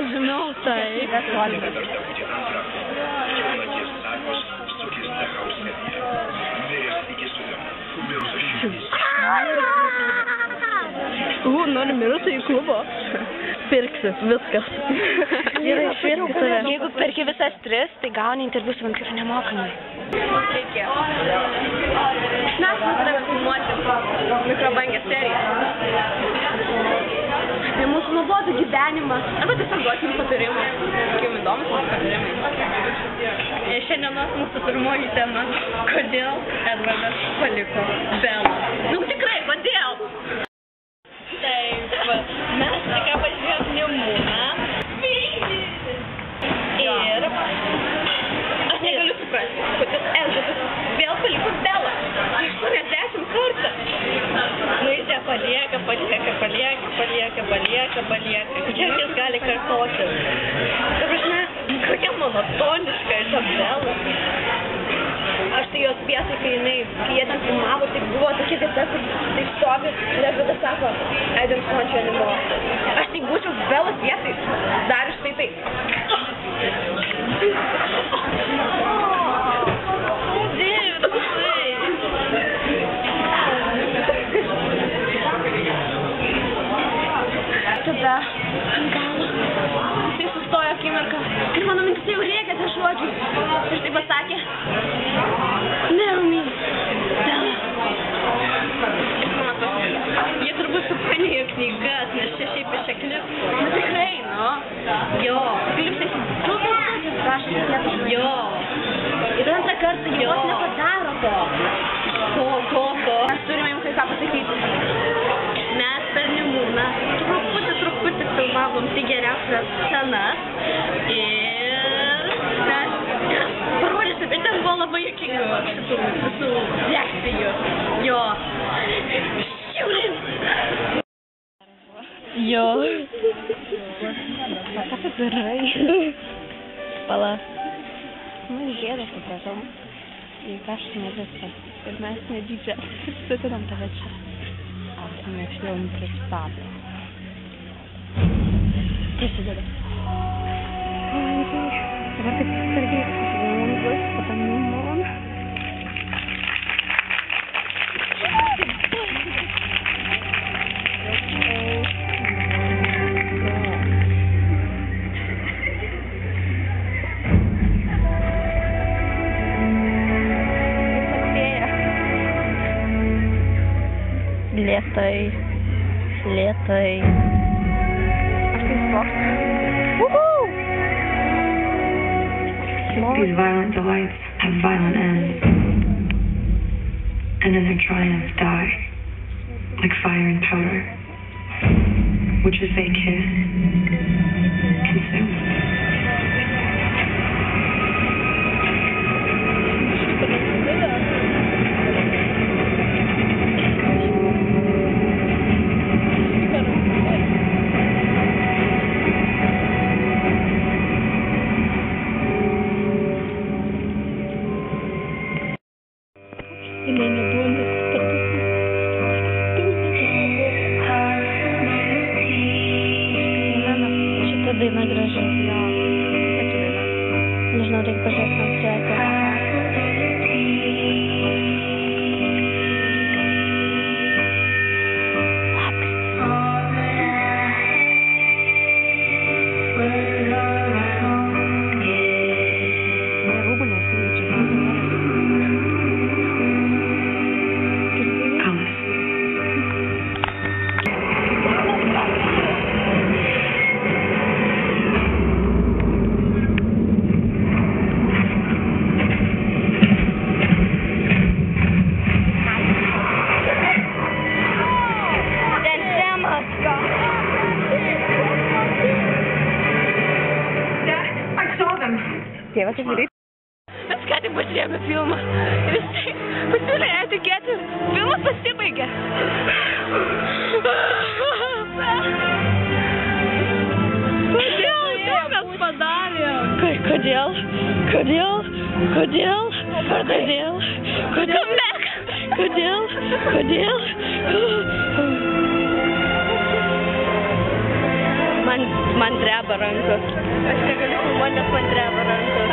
Žinau, tai. Noriu mirusį į klubą. Pirksiu, viskas. Jeigu perki visas 3, tai gauni interviu su vampiru nemokamai. Reikia. Mes turime filmuoti mikrobangę seriją. Tai mūsų nuobodų gyvenimą. Arba tiesiog duosim patarimą. Kokiam įdomus mūsų patarimai. Šiandienos mūsų pirmoji tema. Kodėl Edvardas paliko Belą? Nu tikrai, kodėl? Taip, mes tik važiuojam Nemūną. Ir aš negaliu suprasti, kodėl Edvardas vėl paliko Belą. 80 kartą. Nu jis ją palieka. Kiek jis gali kartotis? Ta prasme, kokia monotoniška ta Bela. Aš tai jos vietoj, kai jie ten filmavo, tai buvo tokia vieta, kur tai stovi, ir Edvardas sako, I don't want you anymore. Aš tai būčiau Belos vietoj, darius tai taip. Tada jisai sustojo akimirką ir mano mintis jau rėkė tie žodžiai. Ir tai pasakė, Nerumi, Bela. Jie turbūt supanėjo knygas, nes čia šiaip iš čia klipsų. Nu tikrai, nu. Jo. Klipsais jo. Ir antrą kartą jos nepadaro to. Ko? Mes turime jums kai ką pasakyti. Mes per Nemūną truputį filmavom tai geriausias scenas ir mes parodysim, bet ten buvo labai juokingų visų reakcijų. Jo. Žiūrim! Jo. Ką tu darai? Pala. Nu, gėda, supratom. Ir kažkai viskas. Ir mes netyčia sutinam tave čia. Mes jau pristatė. Prasideda. Dabar taip sargiai bus, potom Nemūn. Lėtai. Aš tai sprokstu. These violent delights have violent ends. And in their triumph die, like fire and powder, which as they kiss, consume. Šita daina graži. Nežinau, reikia pažiūrėti koncertą. Tėvas įvairiai. Mes ką tik pasiėmė filmą ir jisai pasiūlė etiketį. Filmas pasibaigė. Kodėl taip mes padarėm? Kodėl? Man dreba rankos. Aš negaliu filmuoti, nes man dreba rankos.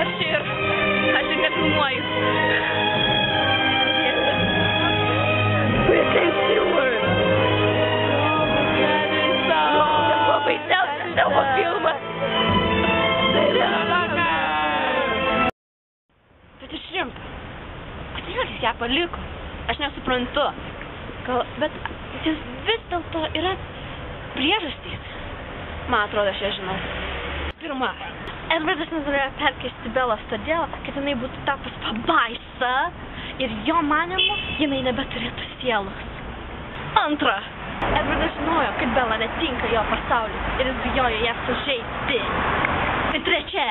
Aš nefilmuoju. Baisiausias tavo filmas. Bet išrimk. Kodėl jis ją paliko? Aš nesuprantu. Bet jis vis dėlto yra priežastys. Man atrodo, aš ją žinau. Pirma, Edvardas nenorėjo perkeisti Belos todėl, kad jinai būtų tapus pabaisa ir jo manimu jinai nebeturėtų sielos. Antra, Edvardas žinojo, kad Bela netinka jo pasauliu ir jis bijojo ją sužeisti. Ir trečia,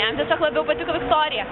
jam tiesiog labiau patiko Viktorija.